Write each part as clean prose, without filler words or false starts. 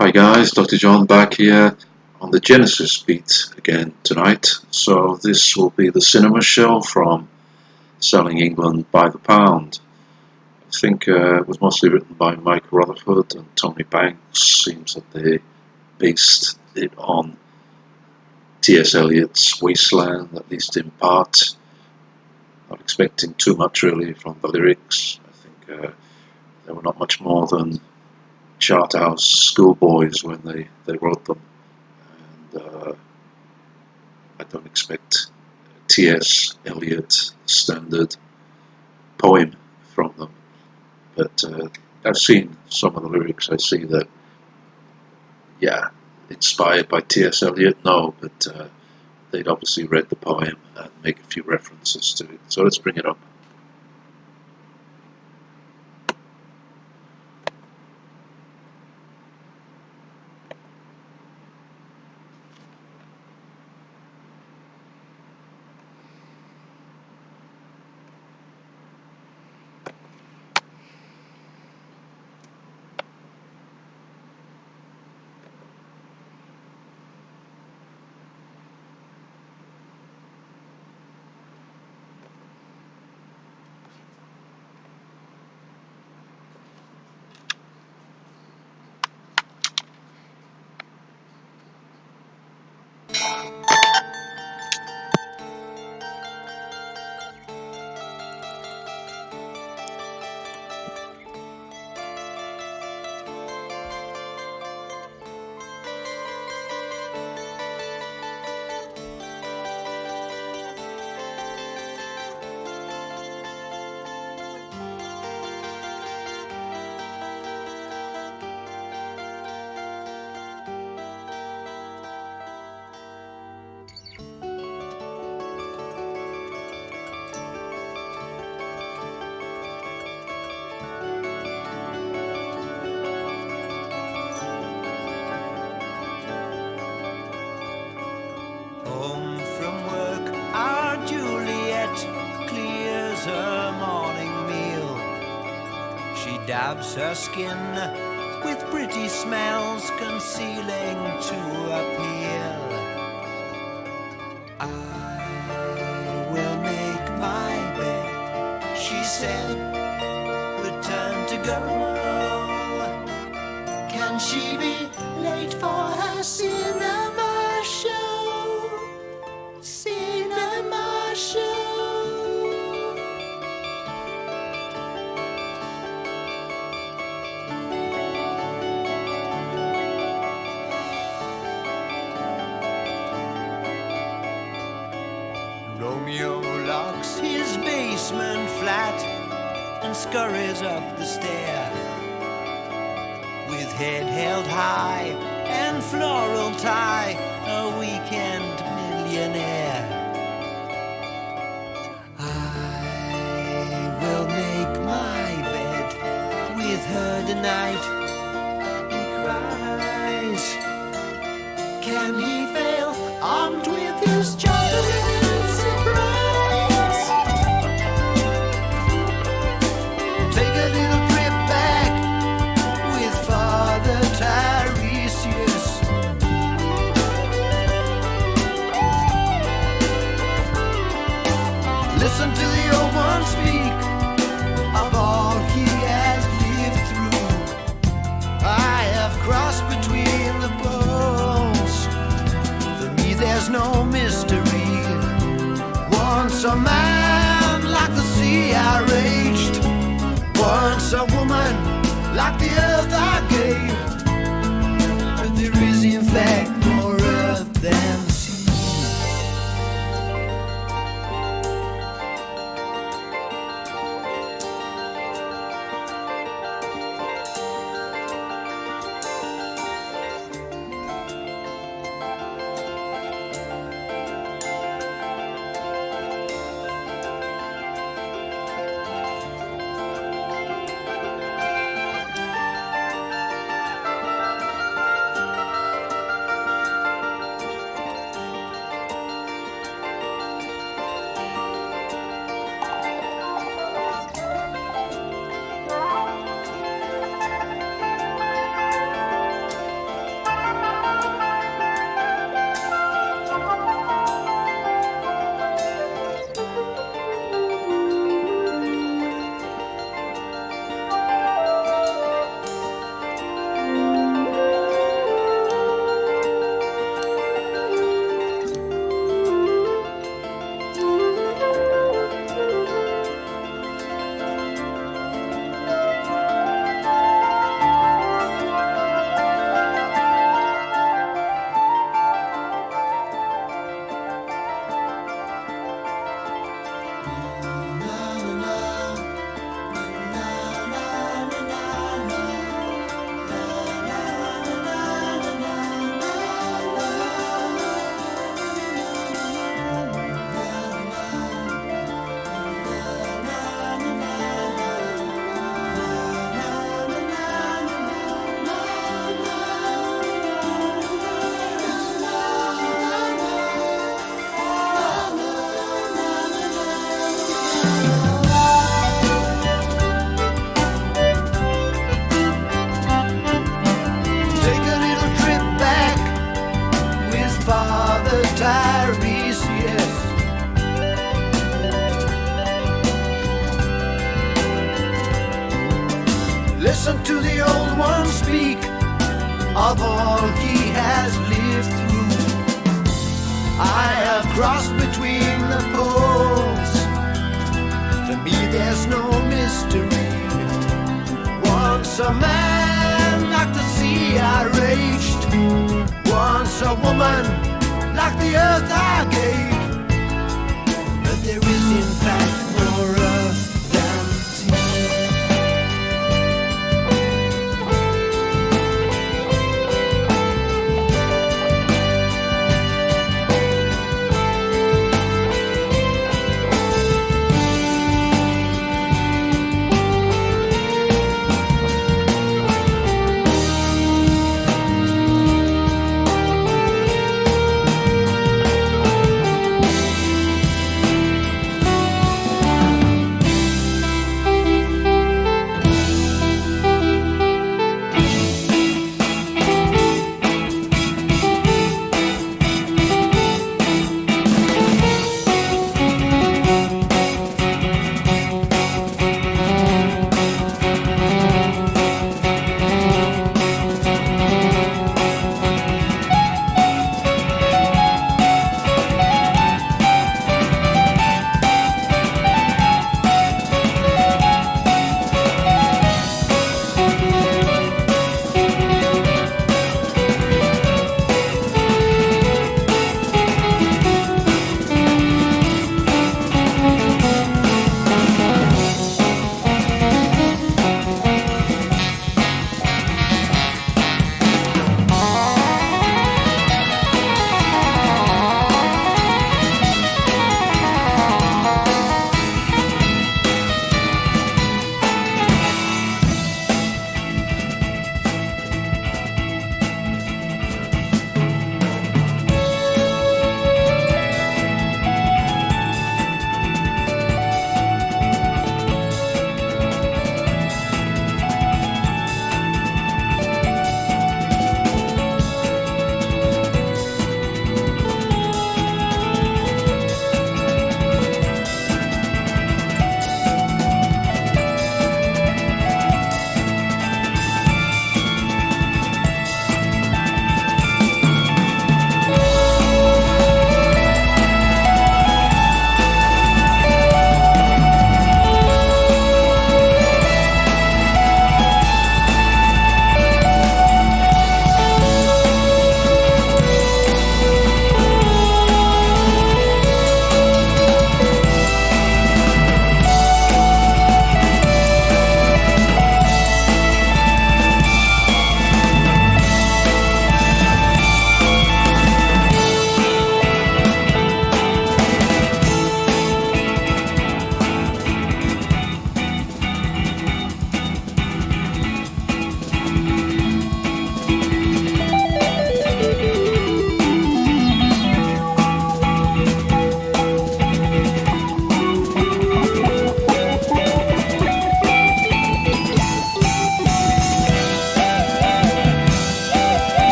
Hi guys, Dr. John back here on the Genesis beat again tonight. So this will be the cinema show from Selling England by the Pound. I think it was mostly written by Mike Rutherford and Tony Banks. Seems that they based it on T.S. Eliot's Wasteland, at least in part. Not expecting too much really from the lyrics. I think they were not much more than Charterhouse schoolboys when they wrote them. And I don't expect T.S. Eliot standard poem from them. But I've seen some of the lyrics. I see that, yeah, inspired by T.S. Eliot, no, but they'd obviously read the poem and make a few references to it. So let's bring it up. Home from work, our Juliet clears her morning meal. She dabs her skin with pretty smells concealing to appeal. I will make my bed, she said, return to go. Can she be late for her cinema show? Cinema show. Romeo locks his basement flat and scurries up the stair with head held high and floral tie, a weekend millionaire. I will make my bed with her tonight, he cries. Can he fail, armed with his chocolate surprise? Take a little trip back with Father Tiresias. Listen to the old one speak of all he has lived through. I have crossed between the poles. For me there's no mystery. Once a man like the sea I raged. Once a woman like the earth I gave. But there is in fact more earth than sea. of all he has lived through. I have crossed between the poles. To me there's no mystery. Once a man like the sea I raged. Once a woman like the earth I gave. But there is in fact more earth than sea.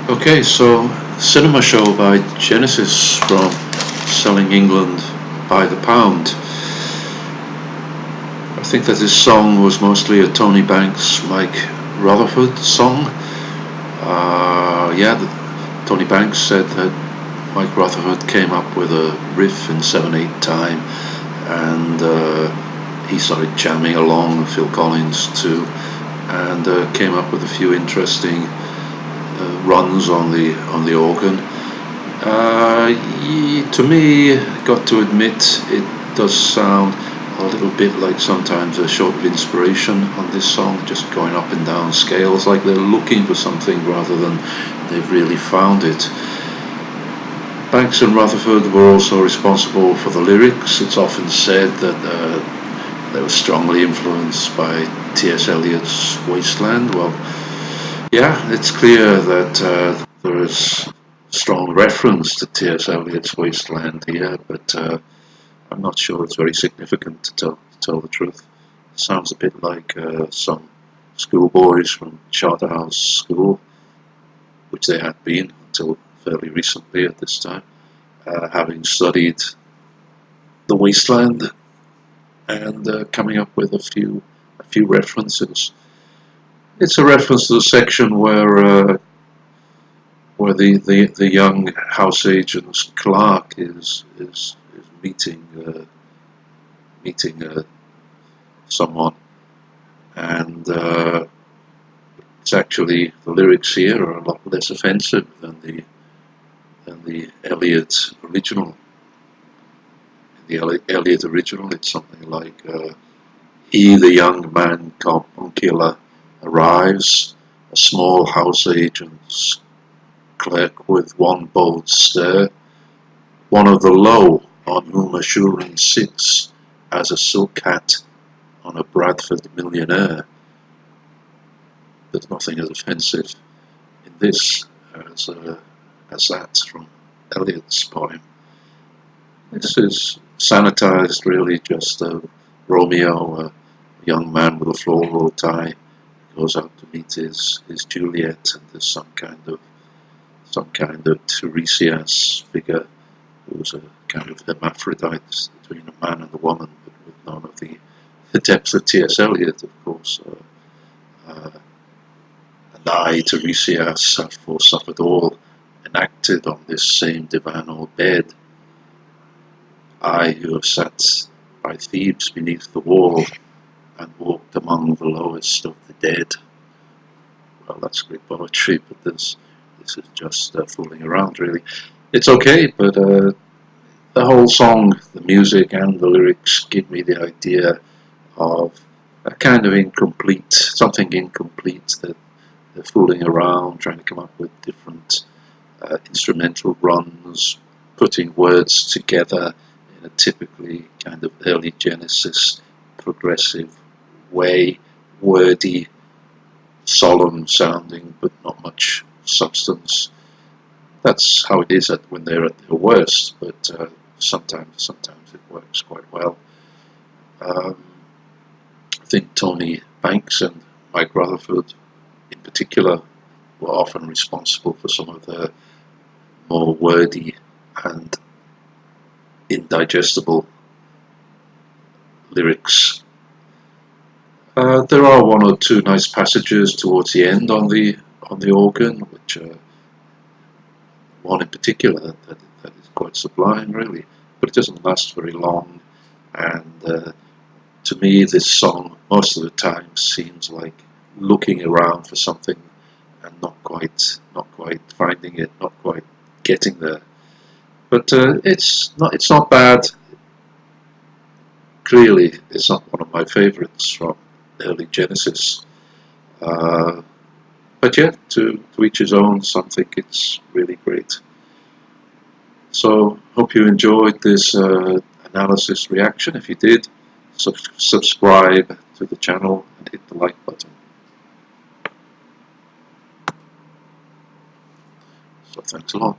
Okay, so Cinema Show by Genesis from Selling England by the Pound. I think that this song was mostly a Tony Banks, Mike Rutherford song. Tony Banks said that Mike Rutherford came up with a riff in 7/8 time, and he started jamming along, Phil Collins too, and came up with a few interesting runs on the organ. To me, got to admit, it does sound a little bit like sometimes a short of inspiration on this song, just going up and down scales, like they're looking for something rather than they've really found it. Banks and Rutherford were also responsible for the lyrics. It's often said that they were strongly influenced by T.S. Eliot's Wasteland. Well, yeah, it's clear that there is strong reference to T.S. Eliot's Wasteland here, but I'm not sure it's very significant to tell the truth. It sounds a bit like some schoolboys from Charterhouse School, which they had been until fairly recently at this time, having studied the Wasteland and coming up with a few references. It's a reference to the section where the young house agent's clerk is meeting someone, and it's actually, the lyrics here are a lot less offensive than the Eliot original. In the Eliot original, it's something like, "He, the young man killer, arrives, a small house agent's clerk with one bold stare, one of the low on whom assurance sits as a silk hat on a Bradford millionaire." There's nothing as offensive in this as that from Eliot's poem. This is sanitized, really, just Romeo, a young man with a floral tie, goes out to meet his Juliet, and there's some kind of Tiresias figure who's a kind of hermaphrodite between a man and a woman, but with none of the depth of T.S. Eliot, of course. And I, Tiresias, have foresuffered all, enacted on this same divan or bed. I, who have sat by Thebes beneath the wall and walked among the lowest of the dead. Well, that's great poetry, but this is just fooling around, really. It's okay, but the whole song, the music and the lyrics give me the idea of a kind of something incomplete, that they're fooling around, trying to come up with different instrumental runs, putting words together in a typically kind of early Genesis progressive way, wordy, solemn sounding, but not much substance. That's how it is when they're at their worst, but sometimes it works quite well. I think Tony Banks and Mike Rutherford in particular were often responsible for some of the more wordy and indigestible lyrics. There are one or two nice passages towards the end on the organ, which one in particular that is quite sublime, really, but it doesn't last very long. And to me, this song most of the time seems like looking around for something and not quite finding it, not quite getting there. But it's not bad. Clearly, it's not one of my favourites from early Genesis. But yeah, to each his own. Some think it's really great. So, hope you enjoyed this analysis reaction. If you did, subscribe to the channel and hit the like button. So, thanks a lot.